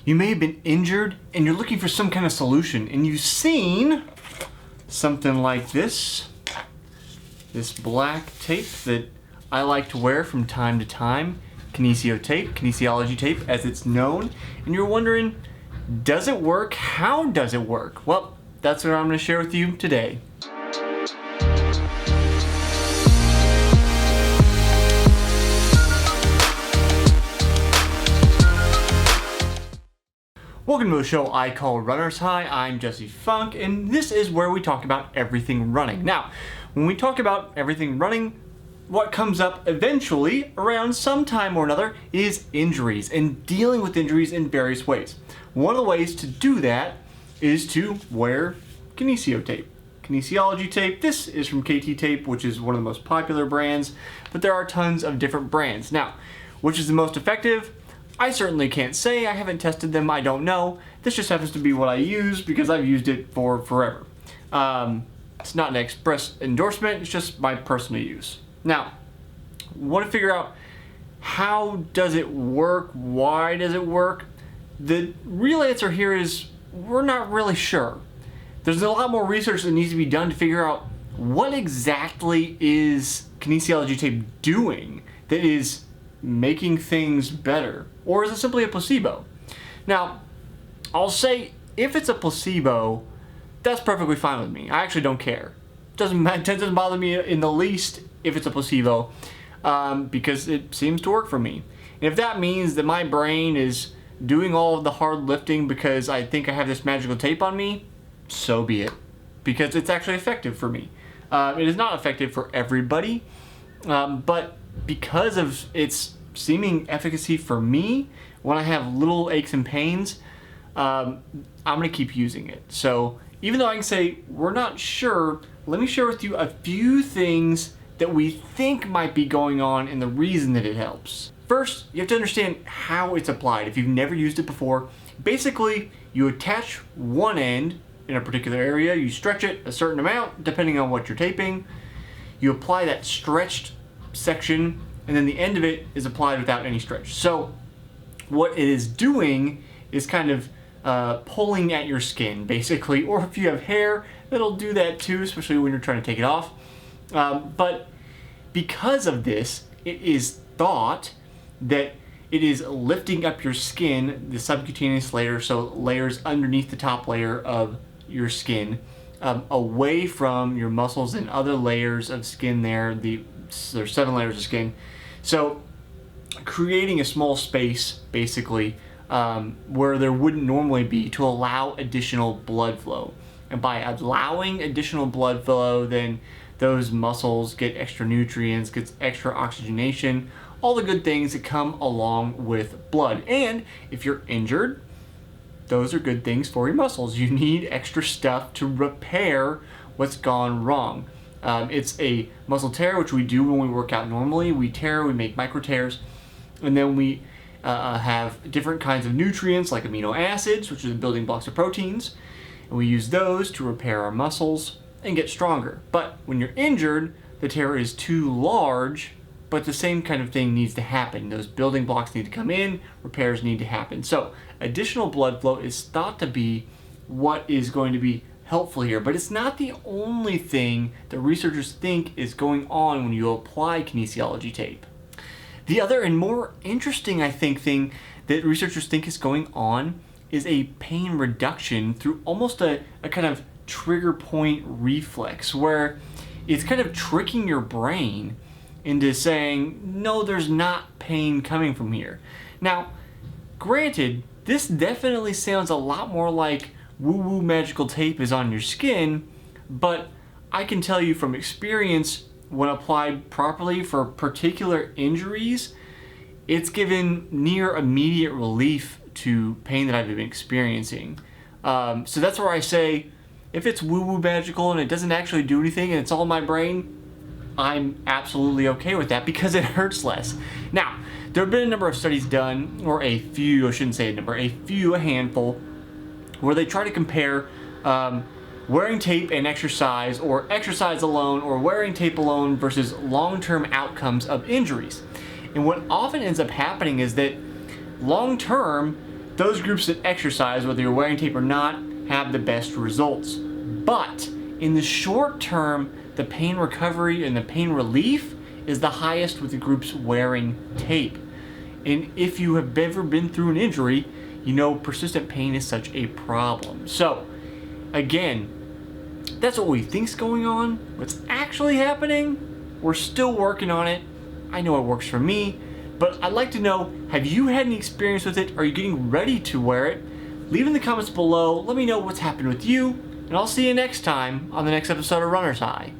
You may have been injured and you're looking for some kind of solution, and you've seen something like this black tape that I like to wear from time to time, Kinesio tape, Kinesiology tape as it's known, and you're wondering, does it work? How does it work? Well, that's what I'm going to share with you today. Welcome to the show I call Runner's High. I'm Jesse Funk, and this is where we talk about everything running. Now, when we talk about everything running, what comes up eventually around some time or another is injuries and dealing with injuries in various ways. One of the ways to do that is to wear Kinesio tape. Kinesiology tape. This is from KT Tape, which is one of the most popular brands, but there are tons of different brands. Now, which is the most effective? I certainly can't say. I haven't tested them. I don't know. This just happens to be what I use because I've used it for forever. It's not an express endorsement. It's just my personal use. Now, want to figure out how does it work? Why does it work? The real answer here is we're not really sure. There's a lot more research that needs to be done to figure out what exactly is kinesiology tape doing that is making things better, or is it simply a placebo? Now, I'll say if it's a placebo, that's perfectly fine with me. I actually don't care. It doesn't bother me in the least if it's a placebo, because it seems to work for me. And if that means that my brain is doing all of the hard lifting because I think I have this magical tape on me, so be it, because it's actually effective for me. It is not effective for everybody, but because of its seeming efficacy for me, when I have little aches and pains, I'm going to keep using it. So even though I can say we're not sure, let me share with you a few things that we think might be going on and the reason that it helps. First, you have to understand how it's applied. If you've never used it before, basically you attach one end in a particular area, you stretch it a certain amount depending on what you're taping, you apply that stretched section, and then the end of it is applied without any stretch. So what it is doing is kind of pulling at your skin, basically, or if you have hair, it'll do that too, especially when you're trying to take it off. But because of this, it is thought that it is lifting up your skin, the subcutaneous layer, so layers underneath the top layer of your skin, away from your muscles and other layers of skin there. There's 7 layers of skin. So creating a small space, basically, where there wouldn't normally be, to allow additional blood flow. And by allowing additional blood flow, then those muscles get extra nutrients, gets extra oxygenation, all the good things that come along with blood. And if you're injured, those are good things for your muscles. You need extra stuff to repair what's gone wrong. It's a muscle tear, which we do when we work out normally. We tear, we make micro tears, and then we have different kinds of nutrients like amino acids, which are the building blocks of proteins, and we use those to repair our muscles and get stronger. But when you're injured, the tear is too large, but the same kind of thing needs to happen. Those building blocks need to come in, repairs need to happen. So additional blood flow is thought to be what is going to be helpful here, but it's not the only thing that researchers think is going on when you apply kinesiology tape. The other and more interesting, I think, thing that researchers think is going on is a pain reduction through almost a kind of trigger point reflex, where it's kind of tricking your brain into saying, no, there's not pain coming from here. Now, granted, this definitely sounds a lot more like woo-woo magical tape is on your skin, but I can tell you from experience, when applied properly for particular injuries, it's given near immediate relief to pain that I've been experiencing. So that's where I say, if it's woo-woo magical and it doesn't actually do anything and it's all in my brain, I'm absolutely okay with that because it hurts less. Now, there have been a number of studies done, or a few, I shouldn't say a number, a handful, where they try to compare wearing tape and exercise, or exercise alone, or wearing tape alone versus long-term outcomes of injuries. And what often ends up happening is that long-term, those groups that exercise, whether you're wearing tape or not, have the best results. But in the short term, the pain recovery and the pain relief is the highest with the groups wearing tape. And if you have ever been through an injury, you know persistent pain is such a problem. So again, that's what we think's going on. What's actually happening, we're still working on it. I know it works for me, but I'd like to know, have you had any experience with it? Are you getting ready to wear it? Leave in the comments below. Let me know what's happened with you, and I'll see you next time on the next episode of Runner's High.